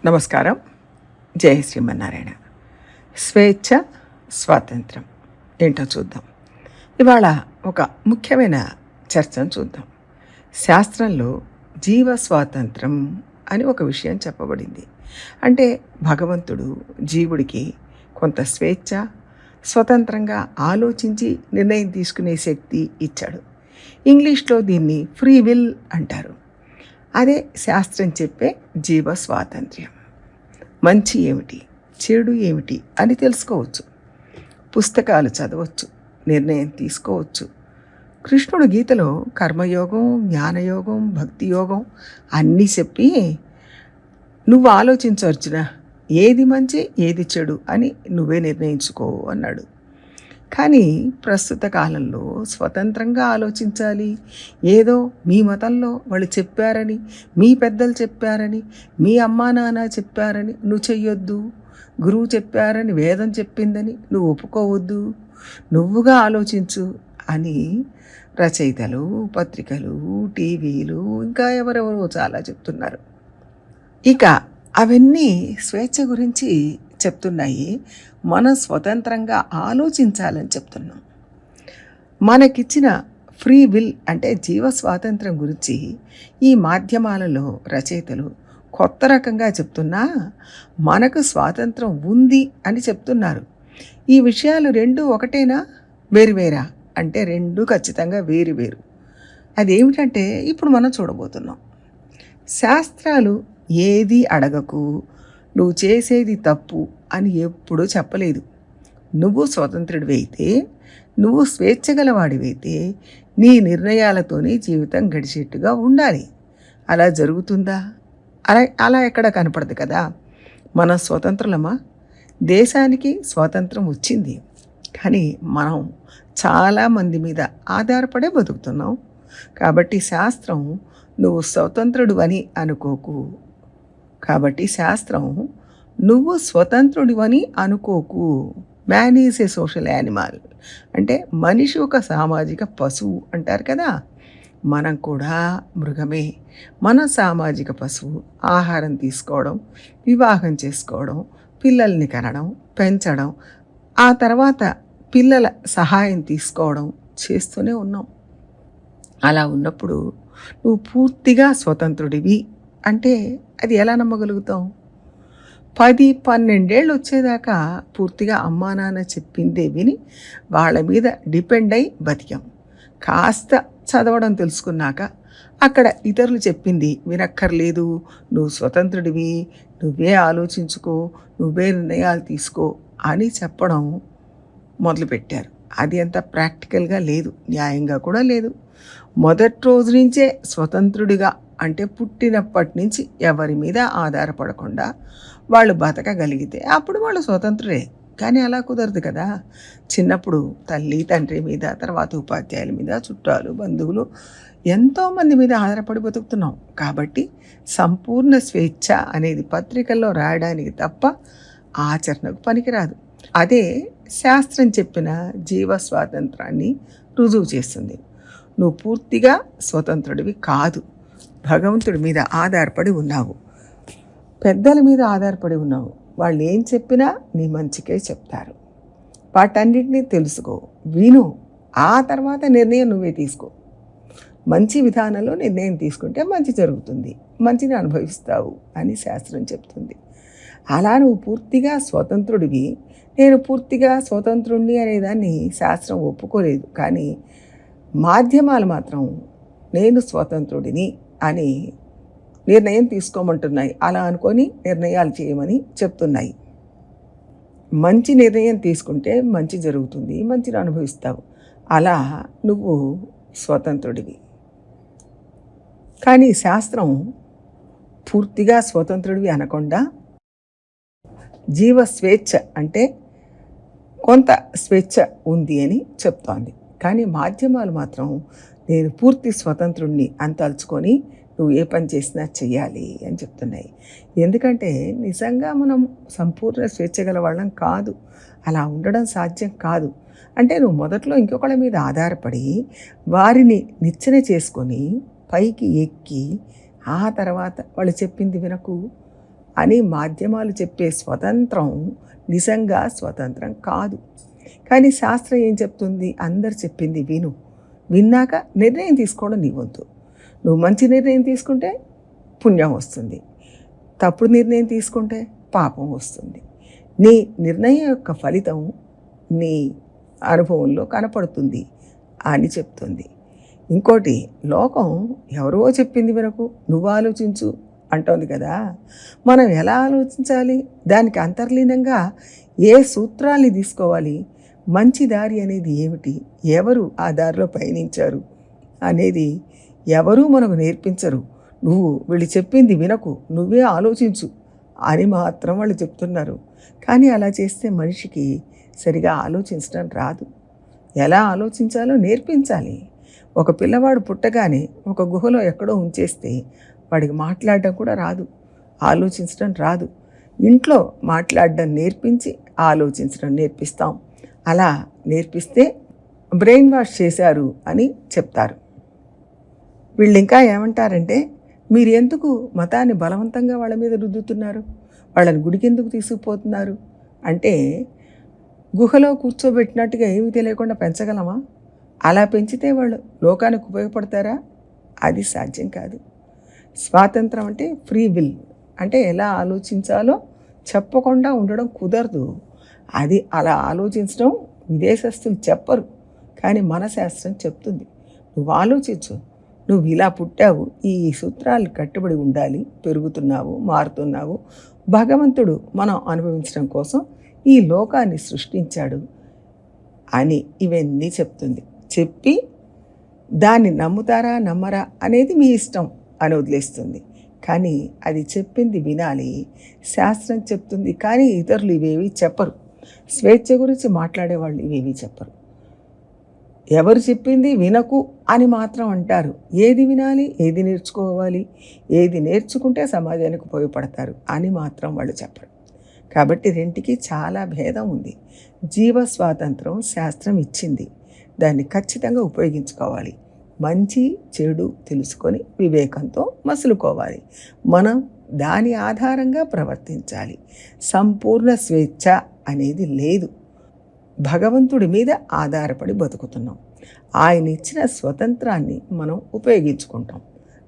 నమస్కారం. జై శ్రీమన్నారాయణ. స్వేచ్ఛ, స్వాతంత్రం ఏంటో చూద్దాం. ఇవాళ ఒక ముఖ్యమైన చర్చను చూద్దాం. శాస్త్రంలో జీవ స్వాతంత్రం అని ఒక విషయం చెప్పబడింది. అంటే భగవంతుడు జీవుడికి కొంత స్వేచ్ఛ, స్వతంత్రంగా ఆలోచించి నిర్ణయం తీసుకునే శక్తి ఇచ్చాడు. ఇంగ్లీష్లో దీన్ని ఫ్రీ విల్ అంటారు. అదే శాస్త్రం చెప్పే జీవ స్వాతంత్ర్యం. మంచి ఏమిటి, చెడు ఏమిటి అని తెలుసుకోవచ్చు, పుస్తకాలు చదవచ్చు, నిర్ణయం తీసుకోవచ్చు. కృష్ణుడు గీతలో కర్మయోగం, జ్ఞానయోగం, భక్తి యోగం అన్నీ చెప్పి నువ్వు ఆలోచించు అర్జున, ఏది మంచి ఏది చెడు అని నువ్వే నిర్ణయించుకో అన్నాడు. కానీ ప్రస్తుత కాలంలో స్వతంత్రంగా ఆలోచించాలి, ఏదో మీ మతంలో వాళ్ళు చెప్పారని, మీ పెద్దలు చెప్పారని, మీ అమ్మా నాన్న చెప్పారని నువ్వు చెయ్యొద్దు, గురువు చెప్పారని, వేదం చెప్పిందని నువ్వు ఒప్పుకోవద్దు, నువ్వుగా ఆలోచించు అని రచయితలు, పత్రికలు, టీవీలు ఇంకా ఎవరెవరో చాలా చెప్తున్నారు. ఇక అవన్నీ స్వేచ్ఛ గురించి చెప్తున్నాయి, మనం స్వతంత్రంగా ఆలోచించాలని చెప్తున్నాం. మనకిచ్చిన ఫ్రీ విల్ అంటే జీవ స్వాతంత్రం గురించి ఈ మాధ్యమాలలో రచయితలు కొత్త రకంగా చెప్తున్నా మనకు స్వాతంత్రం ఉంది అని చెప్తున్నారు. ఈ విషయాలు రెండు ఒకటేనా, వేరువేరా అంటే రెండు ఖచ్చితంగా వేరు. అదేమిటంటే ఇప్పుడు మనం చూడబోతున్నాం. శాస్త్రాలు ఏది అడగకు, నువ్వు చేసేది తప్పు అని ఎప్పుడూ చెప్పలేదు. నువ్వు స్వతంత్రుడివైతే, నువ్వు స్వేచ్ఛ గలవాడివైతే నీ నిర్ణయాలతోనే జీవితం గడిచేట్టుగా ఉండాలి. అలా జరుగుతుందా? అలా ఎక్కడ కనపడదు కదా. మనం స్వతంత్రులమా? దేశానికి స్వాతంత్రం వచ్చింది, కానీ మనం చాలామంది మీద ఆధారపడే బతుకుతున్నాం. కాబట్టి శాస్త్రం నువ్వు స్వతంత్రుడు అని అనుకోకు. నువ్వు స్వతంత్రుడివని అనుకోకు. Man is a social animal అంటే మనిషి ఒక సామాజిక పశువు అంటారు కదా. మనం కూడా మృగమే. మన సామాజిక పశువు ఆహారం తీసుకోవడం, వివాహం చేసుకోవడం, పిల్లల్ని కనడం, పెంచడం, ఆ తర్వాత పిల్లల సహాయం తీసుకోవడం చేస్తూనే ఉన్నాం. అలా ఉన్నప్పుడు నువ్వు పూర్తిగా స్వతంత్రుడివి అంటే అది ఎలా నమ్మగలుగుతాం? 10-12 ఏళ్ళు వచ్చేదాకా పూర్తిగా అమ్మా నాన్న చెప్పిందే విని వాళ్ళ మీద డిపెండ్ అయి బతికాం. కాస్త చదవడం తెలుసుకున్నాక అక్కడ ఇతరులు చెప్పింది వినక్కర్లేదు, నువ్వు స్వతంత్రుడివి, నువ్వే ఆలోచించుకో, నువ్వే నిర్ణయాలు తీసుకో అని చెప్పడం మొదలుపెట్టారు. అది అంత ప్రాక్టికల్గా లేదు, న్యాయంగా కూడా లేదు. మొదటి రోజు నుంచే స్వతంత్రుడిగా అంటే పుట్టినప్పటి నుంచి ఎవరి మీద ఆధారపడకుండా వాళ్ళు బతకగలిగితే అప్పుడు వాళ్ళు స్వతంత్రుడే. కానీ అలా కుదరదు కదా. చిన్నప్పుడు తల్లి తండ్రి మీద, తర్వాత ఉపాధ్యాయుల మీద, చుట్టాలు బంధువులు ఎంతోమంది మీద ఆధారపడి బతుకుతున్నాం. కాబట్టి సంపూర్ణ స్వేచ్ఛ అనేది పత్రికల్లో రాయడానికి తప్ప ఆచరణకు పనికిరాదు. అదే శాస్త్రం చెప్పిన జీవ స్వాతంత్రాన్ని రుజువు చేస్తుంది. నువ్వు పూర్తిగా స్వతంత్రుడివి కాదు. భగవంతుడి మీద ఆధారపడి ఉన్నావు, పెద్దల మీద ఆధారపడి ఉన్నావు. వాళ్ళు ఏం చెప్పినా నీ మంచికే చెప్తారు. వాటన్నిటినీ తెలుసుకో, విను, ఆ తర్వాత నిర్ణయం నువ్వే తీసుకో. మంచి విధానంలో నిర్ణయం తీసుకుంటే మంచి జరుగుతుంది, మంచిని అనుభవిస్తావు అని శాస్త్రం చెప్తుంది. అలా నువ్వు పూర్తిగా స్వతంత్రుడివి, నేను పూర్తిగా స్వతంత్రుడిని అనేదాన్ని శాస్త్రం ఒప్పుకోలేదు. కానీ మాధ్యమాలు మాత్రం నేను స్వతంత్రుడిని అని నిర్ణయం తీసుకోమంటున్నాయి. అలా అనుకొని నిర్ణయాలు చేయమని చెప్తున్నాయి. మంచి నిర్ణయం తీసుకుంటే మంచి జరుగుతుంది, మంచిని అనుభవిస్తావు. అలా నువ్వు స్వతంత్రుడివి. కానీ శాస్త్రం పూర్తిగా స్వతంత్రుడివి అనకుండా జీవ స్వేచ్ఛ అంటే కొంత స్వేచ్ఛ ఉంది అని చెప్తోంది. కానీ మాధ్యమాలు మాత్రం నేను పూర్తి స్వతంత్రుడిని అని తలుచుకొని నువ్వు ఏ పని చేసినా చెయ్యాలి అని చెప్తున్నాయి. ఎందుకంటే నిజంగా మనం సంపూర్ణ స్వేచ్ఛ గల వాళ్ళం కాదు, అలా ఉండడం సాధ్యం కాదు. అంటే నువ్వు మొదట్లో ఇంకొకళ్ళ మీద ఆధారపడి వారిని నిచ్చెన చేసుకొని పైకి ఎక్కి ఆ తర్వాత వాళ్ళు చెప్పింది వినకు, అని మాధ్యమాలు చెప్పే స్వతంత్రం నిజంగా స్వతంత్రం కాదు. కానీ శాస్త్రం ఏం చెప్తుంది? అందరు చెప్పింది విను, విన్నాక నిర్ణయం తీసుకోవడం నీ వంతు. నువ్వు మంచి నిర్ణయం తీసుకుంటే పుణ్యం వస్తుంది, తప్పుడు నిర్ణయం తీసుకుంటే పాపం వస్తుంది. నీ నిర్ణయం యొక్క ఫలితం నీ అనుభవంలో కనపడుతుంది అని చెప్తుంది. ఇంకోటి, లోకం ఎవరో చెప్పింది వినకు, నువ్వు ఆలోచించు అంటోంది కదా. మనం ఎలా ఆలోచించాలి? దానికి అంతర్లీనంగా ఏ సూత్రాల్ని తీసుకోవాలి? మంచి దారి అనేది ఏమిటి? ఎవరు ఆ దారిలో పయనించారు అనేది ఎవరూ మనకు నేర్పించరు. నువ్వు వీళ్ళు చెప్పింది వినకు, నువ్వే ఆలోచించు అని మాత్రం వాళ్ళు చెప్తున్నారు. కానీ అలా చేస్తే మనిషికి సరిగా ఆలోచించడం రాదు. ఎలా ఆలోచించాలో నేర్పించాలి. ఒక పిల్లవాడు పుట్టగానే ఒక గుహలో ఎక్కడో ఉంచేస్తే వాడికి మాట్లాడడం కూడా రాదు, ఆలోచించడం రాదు. ఇంట్లో మాట్లాడడం నేర్పించి ఆలోచించడం నేర్పిస్తాం. అలా నేర్పిస్తే బ్రెయిన్ వాష్ చేశారు అని చెప్తారు. వీళ్ళు ఇంకా ఏమంటారంటే, మీరు ఎందుకు మతాన్ని బలవంతంగా వాళ్ళ మీద రుద్దుతున్నారు, వాళ్ళని గుడికి ఎందుకు తీసుకుపోతున్నారు అంటే, గుహలో కూర్చోబెట్టినట్టుగా ఏమీ తెలియకుండా పెంచగలమా? అలా పెంచితే వాళ్ళు లోకానికి ఉపయోగపడతారా? అది సాధ్యం కాదు. స్వాతంత్రం అంటే ఫ్రీ విల్, అంటే ఎలా ఆలోచించాలో చెప్పకుండా ఉండడం కుదరదు. అది అలా ఆలోచించడం విదేశస్తులు చెప్పరు, కానీ మన శాస్త్రం చెప్తుంది. నువ్వు ఆలోచించు, నువ్వు ఇలా పుట్టావు, ఈ సూత్రాలు కట్టుబడి ఉండాలి, పెరుగుతున్నావు, మారుతున్నావు. భగవంతుడు మనం అనుభవించడం కోసం ఈ లోకాన్ని సృష్టించాడు అని ఇవన్నీ చెప్తుంది. చెప్పి దాన్ని నమ్ముతారా నమ్మరా అనేది మీ ఇష్టం అని వదిలేస్తుంది. కానీ అది చెప్పింది వినాలి. శాస్త్రం చెప్తుంది, కానీ ఇతరులు ఇవేవి చెప్పరు. స్వేచ్ఛ గురించి మాట్లాడేవాళ్ళు ఇవేవి చెప్పరు. ఎవరు చెప్పింది వినకు అని మాత్రం అంటారు. ఏది వినాలి, ఏది నేర్చుకోవాలి, ఏది నేర్చుకుంటే సమాజానికి ఉపయోగపడతారు అని మాత్రం వాళ్ళు చెప్పరు. కాబట్టి రెంటికి చాలా భేదం ఉంది. జీవ స్వాతంత్రం శాస్త్రం ఇచ్చింది, దాన్ని ఖచ్చితంగా ఉపయోగించుకోవాలి. మంచి చెడు తెలుసుకొని వివేకంతో మసులుకోవాలి. మనం దాని ఆధారంగా ప్రవర్తించాలి. సంపూర్ణ స్వేచ్ఛ అనేది లేదు. భగవంతుడి మీద ఆధారపడి బతుకుతున్నాం. ఆయన ఇచ్చిన స్వతంత్రాన్ని మనం ఉపయోగించుకుంటాం.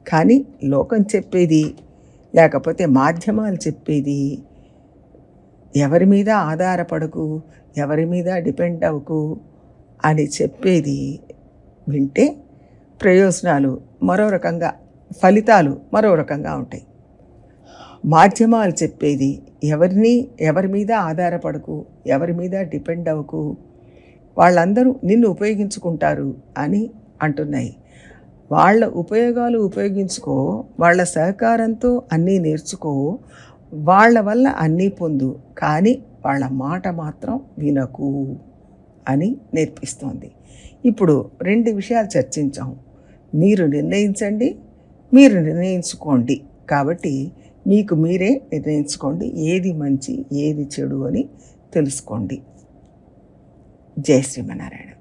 కానీ లోకం చెప్పేది, లేకపోతే మాధ్యమాలు చెప్పేది, ఎవరి మీద ఆధారపడకు, ఎవరి మీద డిపెండ్ అవ్వకు అని చెప్పేది వింటే ప్రయోజనాలు మరో రకంగా, ఫలితాలు మరో రకంగా ఉంటాయి. మాధ్యమాలు చెప్పేది ఎవరి మీద ఆధారపడకు, ఎవరి మీద డిపెండ్ అవ్వకు, వాళ్ళందరూ నిన్ను ఉపయోగించుకుంటారు అని అంటున్నాయి. వాళ్ళ ఉపయోగాలు ఉపయోగించుకో, వాళ్ళ సహకారంతో అన్నీ నేర్చుకో, వాళ్ళ వల్ల అన్నీ పొందు, కానీ వాళ్ళ మాట మాత్రం వినకు అని నేర్పిస్తోంది. ఇప్పుడు 2 విషయాలు చర్చించాం. మీరు నిర్ణయించండి, మీరు నిర్ణయించుకోండి. కాబట్టి మీకు మీరే నిర్ణయించుకోండి, ఏది మంచి ఏది చెడు అని తెలుసుకోండి. జై శ్రీమన్నారాయణ.